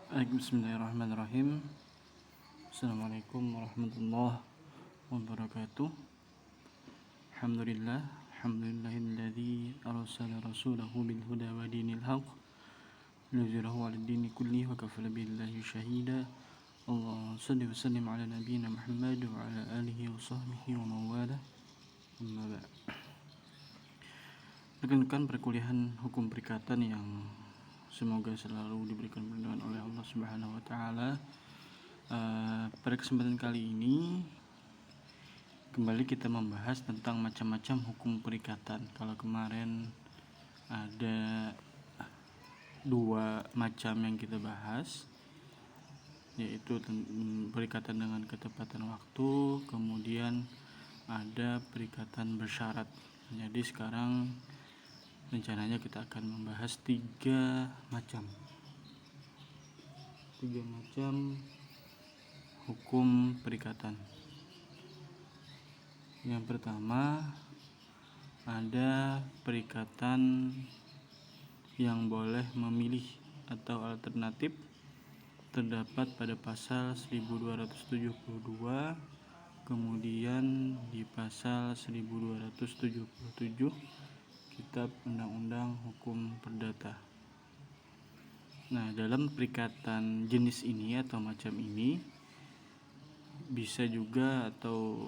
Bismillahirrahmanirrahim. Assalamualaikum warahmatullahi wabarakatuh. Alhamdulillahilladzi arsala rasulahu bil huda wa dinil haqq liyuzhirahu 'alad dini kullihi wa kafala billahi syahida. Allahumma shalli wa sallim ala nabiyyina Muhammad wa ala alihi wa sahbihi wa mawala. Amma ba'd. Rekan-rekan perkuliahan hukum perikatan yang semoga selalu diberikan perlindungan oleh Allah Subhanahu wa taala. Pada kesempatan kali ini kembali kita membahas tentang macam-macam hukum perikatan. Kalau kemarin ada dua macam yang kita bahas, yaitu perikatan dengan ketepatan waktu, kemudian ada perikatan bersyarat. Jadi sekarang rencananya kita akan membahas tiga macam hukum perikatan. Yang pertama ada perikatan yang boleh memilih atau alternatif, terdapat pada pasal 1272, kemudian di pasal 1277 Kitab Undang-Undang Hukum Perdata. Nah, dalam perikatan jenis ini atau macam ini bisa juga atau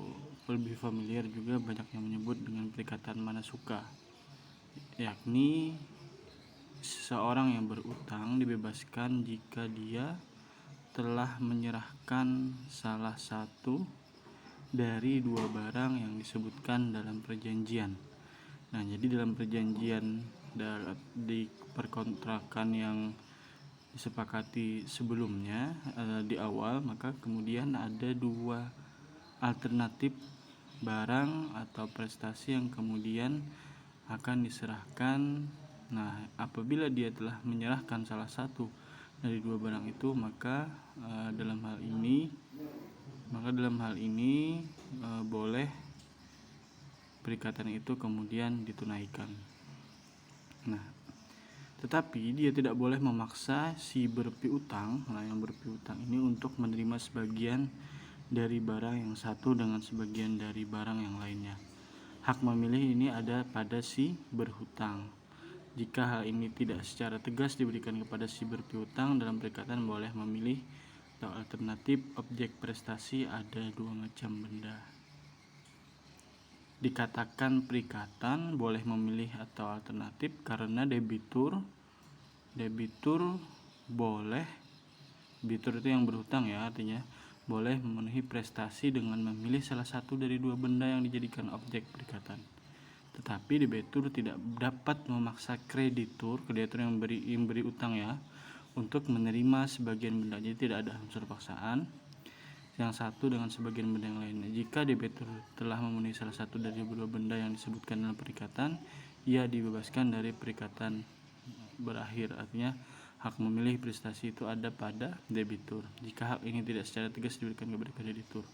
lebih familiar juga banyak yang menyebut dengan perikatan manasuka, yakni seseorang yang berutang dibebaskan jika dia telah menyerahkan salah satu dari dua barang yang disebutkan dalam perjanjian. Nah, jadi dalam perjanjian di perkontrakan yang disepakati sebelumnya di awal, maka kemudian ada dua alternatif barang atau prestasi yang kemudian akan diserahkan. Nah, apabila dia telah menyerahkan salah satu dari dua barang itu, maka dalam hal ini boleh perikatan itu kemudian ditunaikan. Nah, tetapi dia tidak boleh memaksa si berpiutang, yang berpiutang ini untuk menerima sebagian dari barang yang satu dengan sebagian dari barang yang lainnya. Hak memilih ini ada pada si berhutang. Jika hal ini tidak secara tegas diberikan kepada si berpiutang, dalam perikatan boleh memilih atau alternatif objek prestasi ada dua macam benda. Dikatakan perikatan boleh memilih atau alternatif karena debitur boleh, debitur itu yang berhutang ya, artinya boleh memenuhi prestasi dengan memilih salah satu dari dua benda yang dijadikan objek perikatan. Tetapi debitur tidak dapat memaksa kreditur yang beri utang ya untuk menerima sebagian benda. Jadi tidak ada unsur paksaan yang satu dengan sebagian benda yang lainnya. Jika debitur telah memenuhi salah satu dari dua benda yang disebutkan dalam perikatan, ia dibebaskan dari perikatan berakhir. Artinya hak memilih prestasi itu ada pada debitur. Jika hak ini tidak secara tegas diberikan kepada kreditur,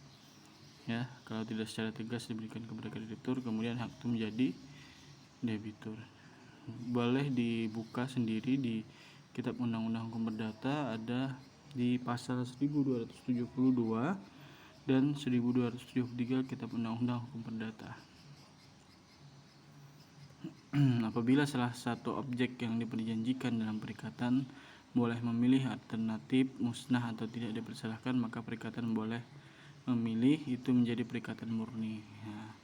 ya, kalau tidak secara tegas diberikan kepada kreditur, kemudian hak itu menjadi debitur. Boleh dibuka sendiri di Kitab Undang-Undang Hukum Perdata, ada di pasal 1272 dan 1273 Kitab Undang-Undang Hukum Perdata. Apabila salah satu objek yang diperjanjikan dalam perikatan boleh memilih alternatif musnah atau tidak dipersalahkan, maka perikatan boleh memilih itu menjadi perikatan murni. Nah,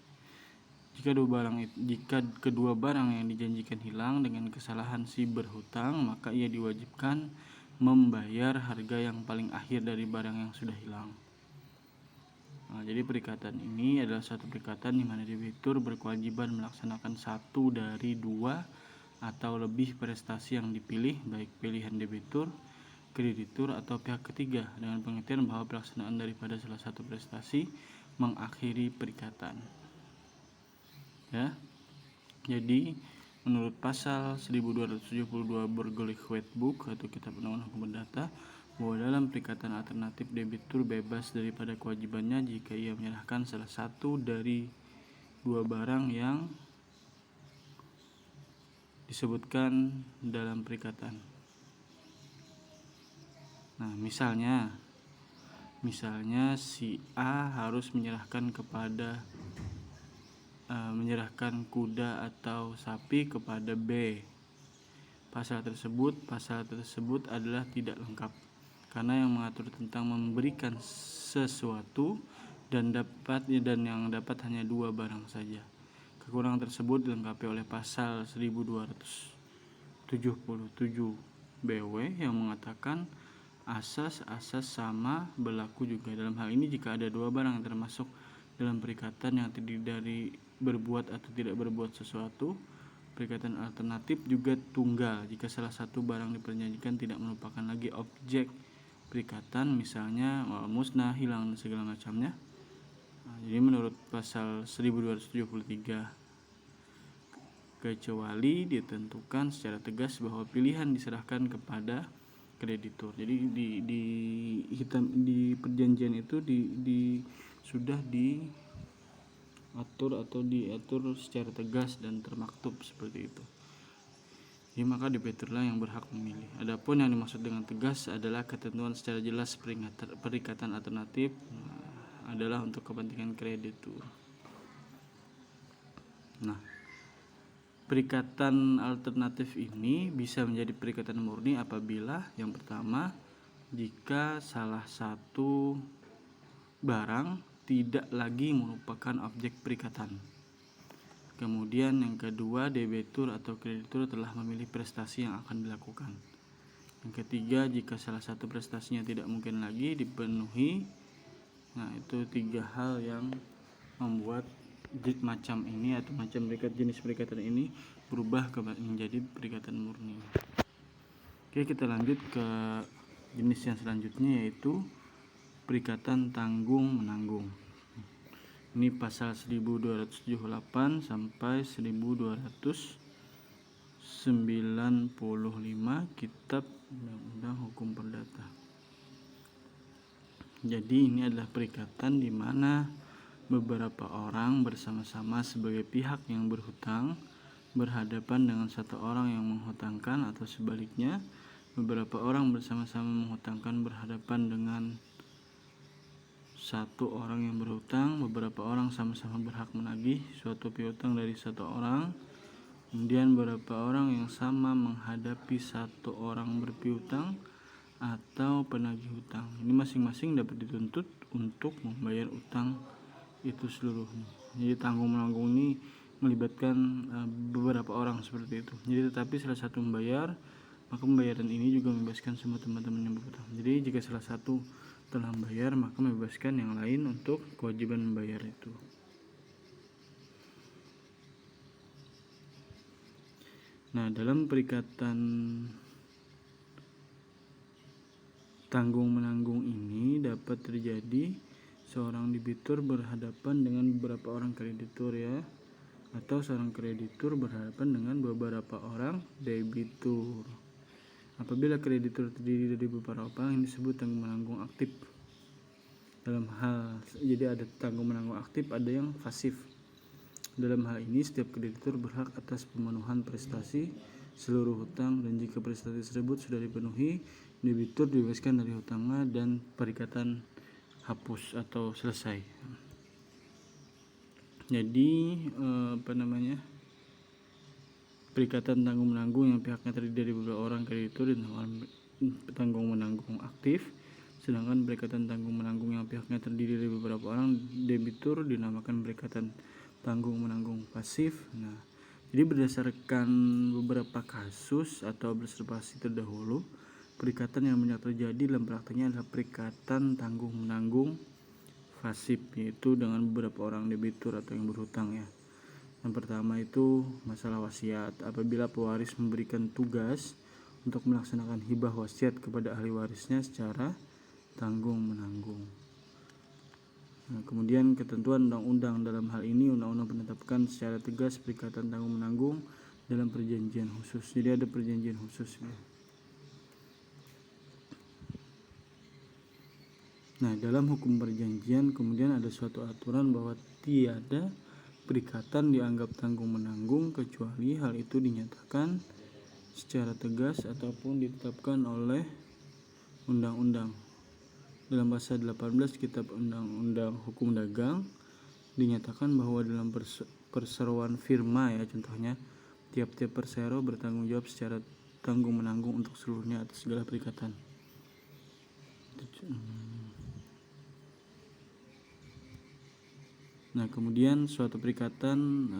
jika kedua barang yang dijanjikan hilang dengan kesalahan si berhutang, maka ia diwajibkan membayar harga yang paling akhir dari barang yang sudah hilang. Nah, jadi perikatan ini adalah suatu perikatan di mana debitur berkewajiban melaksanakan satu dari dua atau lebih prestasi yang dipilih, baik pilihan debitur, kreditur, atau pihak ketiga, dengan pengertian bahwa pelaksanaan daripada salah satu prestasi mengakhiri perikatan. Ya, jadi menurut pasal 1272 Burgerlich Wetboek atau Kitab Undang-Undang Hukum Perdata, bahwa dalam perikatan alternatif debitur bebas daripada kewajibannya jika ia menyerahkan salah satu dari dua barang yang disebutkan dalam perikatan. Nah, misalnya si A harus menyerahkan kuda atau sapi kepada B. Pasal tersebut adalah tidak lengkap karena yang mengatur tentang memberikan sesuatu dan yang dapat hanya 2 barang saja. Kekurangan tersebut dilengkapi oleh pasal 1277 BW yang mengatakan asas sama berlaku juga. Dalam hal ini jika ada 2 barang yang termasuk dalam perikatan yang terdiri dari berbuat atau tidak berbuat sesuatu, perikatan alternatif juga tunggal jika salah satu barang diperjanjikan tidak merupakan lagi objek perikatan, misalnya musnah, hilang dan segala macamnya. Jadi menurut pasal 1273, kecuali ditentukan secara tegas bahwa pilihan diserahkan kepada kreditur. Jadi di perjanjian itu sudah diatur secara tegas dan termaktub seperti itu. Jadi maka debiturlah yang berhak memilih. Adapun yang dimaksud dengan tegas adalah ketentuan secara jelas perikatan alternatif adalah untuk kepentingan kreditur. Nah, perikatan alternatif ini bisa menjadi perikatan murni apabila yang pertama, jika salah satu barang tidak lagi merupakan objek perikatan. Kemudian yang kedua, debitur atau kreditur telah memilih prestasi yang akan dilakukan. Yang ketiga, jika salah satu prestasinya tidak mungkin lagi dipenuhi. Nah, itu 3 hal yang membuat macam ini atau jenis perikatan ini berubah menjadi perikatan murni. Oke, kita lanjut ke jenis yang selanjutnya, yaitu perikatan tanggung-menanggung. Ini pasal 1278 sampai 1295 Kitab Undang-Undang Hukum Perdata. Jadi ini adalah perikatan di mana beberapa orang bersama-sama sebagai pihak yang berhutang berhadapan dengan satu orang yang menghutangkan, atau sebaliknya beberapa orang bersama-sama menghutangkan berhadapan dengan satu orang yang berhutang. Beberapa orang sama-sama berhak menagih suatu piutang dari satu orang. Kemudian beberapa orang yang sama menghadapi satu orang berpiutang atau penagih hutang. Ini masing-masing dapat dituntut untuk membayar utang itu seluruhnya. Jadi tanggung-menanggung ini melibatkan beberapa orang seperti itu. Jadi tetapi salah satu membayar, maka pembayaran ini juga membebaskan semua teman-teman yang berhutang. Jadi jika salah satu telah membayar, maka membebaskan yang lain untuk kewajiban membayar itu. Nah, dalam perikatan tanggung-menanggung ini dapat terjadi seorang debitur berhadapan dengan beberapa orang kreditur, ya, atau seorang kreditur berhadapan dengan beberapa orang debitur. Apabila kreditur terdiri dari beberapa orang, ini disebut tanggung-menanggung aktif. Jadi ada tanggung-menanggung aktif, ada yang pasif. Dalam hal ini setiap kreditur berhak atas pemenuhan prestasi seluruh hutang, dan jika prestasi tersebut sudah dipenuhi, debitur dibebaskan dari hutangnya dan perikatan hapus atau selesai. Jadi perikatan tanggung-menanggung yang pihaknya terdiri dari beberapa orang kreditur dinamakan tanggung-menanggung aktif, sedangkan perikatan tanggung-menanggung yang pihaknya terdiri dari beberapa orang debitur dinamakan perikatan tanggung-menanggung pasif. Nah, jadi berdasarkan beberapa kasus atau observasi terdahulu, perikatan yang banyak terjadi dalam prakteknya adalah perikatan tanggung-menanggung pasif, yaitu dengan beberapa orang debitur atau yang berhutang, ya. Yang pertama itu masalah wasiat. Apabila pewaris memberikan tugas untuk melaksanakan hibah wasiat kepada ahli warisnya secara tanggung-menanggung. Nah, kemudian ketentuan undang-undang dalam hal ini, undang-undang menetapkan secara tegas perikatan tanggung-menanggung dalam perjanjian khusus. Jadi ada perjanjian khusus, ya. Nah, dalam hukum perjanjian kemudian ada suatu aturan bahwa tiada perikatan dianggap tanggung-menanggung kecuali hal itu dinyatakan secara tegas ataupun ditetapkan oleh undang-undang. Dalam pasal 18 Kitab Undang-Undang Hukum Dagang dinyatakan bahwa dalam perseroan firma ya contohnya, tiap-tiap persero bertanggung jawab secara tanggung-menanggung untuk seluruhnya atas segala perikatan. Nah, kemudian suatu perikatan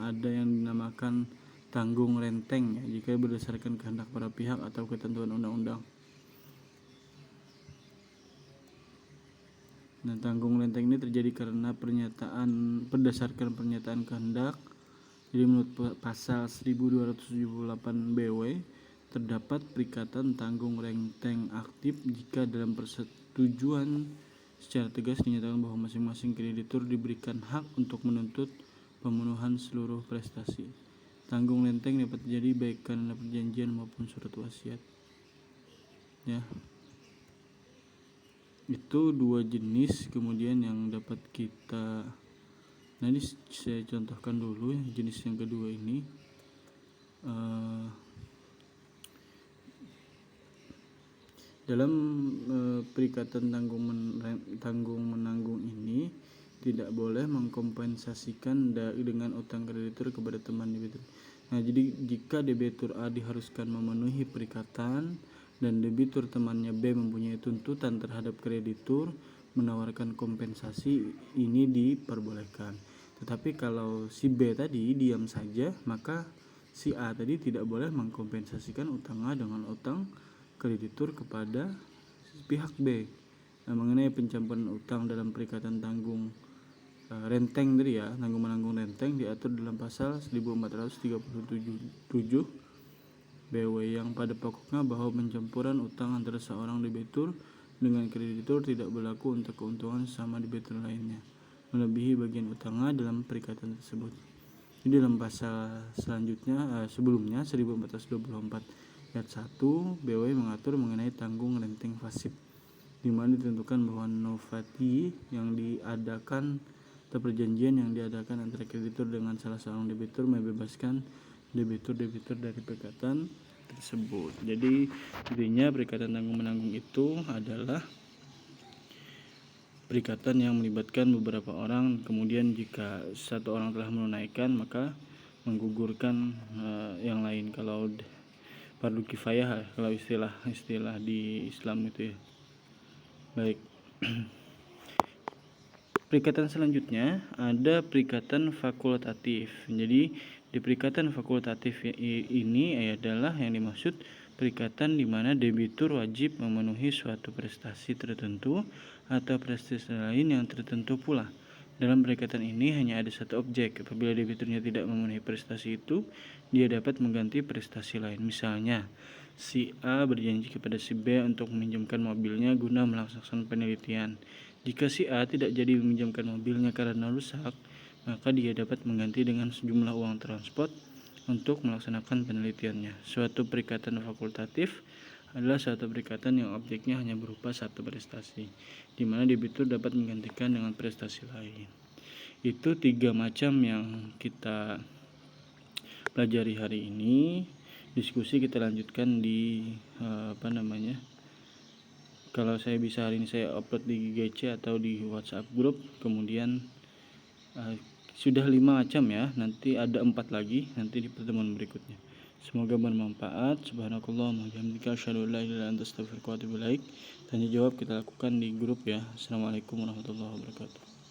ada yang dinamakan tanggung renteng ya, jika berdasarkan kehendak para pihak atau ketentuan undang-undang. Nah, tanggung renteng ini terjadi karena berdasarkan pernyataan kehendak. Jadi menurut pasal 1278 BW terdapat perikatan tanggung renteng aktif jika dalam persetujuan secara tegas dinyatakan bahwa masing-masing kreditur diberikan hak untuk menuntut pemenuhan seluruh prestasi. Tanggung renteng dapat terjadi baik karena perjanjian maupun surat wasiat. Ya. Itu dua jenis kemudian yang dapat kita, nah ini saya contohkan dulu ya, jenis yang kedua ini dalam perikatan tanggung menanggung ini tidak boleh mengkompensasikan dengan utang kreditur kepada teman debitur. Nah, jadi jika debitur A diharuskan memenuhi perikatan dan debitur temannya B mempunyai tuntutan terhadap kreditur, menawarkan kompensasi ini diperbolehkan. Tetapi kalau si B tadi diam saja, maka si A tadi tidak boleh mengkompensasikan utang A dengan utang kreditur kepada pihak B. Nah, mengenai pencampuran utang dalam perikatan tanggung renteng tadi ya, tanggung menanggung renteng diatur dalam pasal 1437 BW yang pada pokoknya bahwa pencampuran utang antara seorang debitur dengan kreditur tidak berlaku untuk keuntungan sama debitur lainnya melebihi bagian utang A dalam perikatan tersebut. Jadi dalam pasal selanjutnya sebelumnya 1424 ayat 1 BW mengatur mengenai tanggung renteng fasib, di mana ditentukan bahwa novati yang diadakan atau perjanjian yang diadakan antara kreditur dengan salah seorang debitur membebaskan debitur-debitur dari perikatan tersebut. Jadi intinya perikatan tanggung-menanggung itu adalah perikatan yang melibatkan beberapa orang, kemudian jika satu orang telah menunaikan maka menggugurkan yang lain. Kalau fardu kifayah kalau istilah di Islam itu ya. Baik. Perikatan selanjutnya ada perikatan fakultatif. Jadi di perikatan fakultatif ini adalah yang dimaksud perikatan di mana debitur wajib memenuhi suatu prestasi tertentu atau prestasi lain yang tertentu pula. Dalam perikatan ini hanya ada satu objek. Apabila debiturnya tidak memenuhi prestasi itu, dia dapat mengganti prestasi lain. Misalnya, si A berjanji kepada si B untuk meminjamkan mobilnya guna melaksanakan penelitian. Jika si A tidak jadi meminjamkan mobilnya karena rusak, maka dia dapat mengganti dengan sejumlah uang transport untuk melaksanakan penelitiannya. Suatu perikatan fakultatif adalah suatu perikatan yang objeknya hanya berupa satu prestasi, di mana debitur dapat menggantikan dengan prestasi lain. Itu 3 macam yang kita pelajari hari ini. Diskusi kita lanjutkan di kalau saya bisa hari ini saya upload di GC atau di WhatsApp grup. Kemudian sudah 5 macam ya, nanti ada 4 lagi nanti di pertemuan berikutnya. Semoga bermanfaat. Subhanakallahumma wa bihamdika asyhadu an la ilaha illa anta astaghfiruka wa atubu ilaik. Tanya jawab kita lakukan di grup ya. Assalamualaikum warahmatullahi wabarakatuh.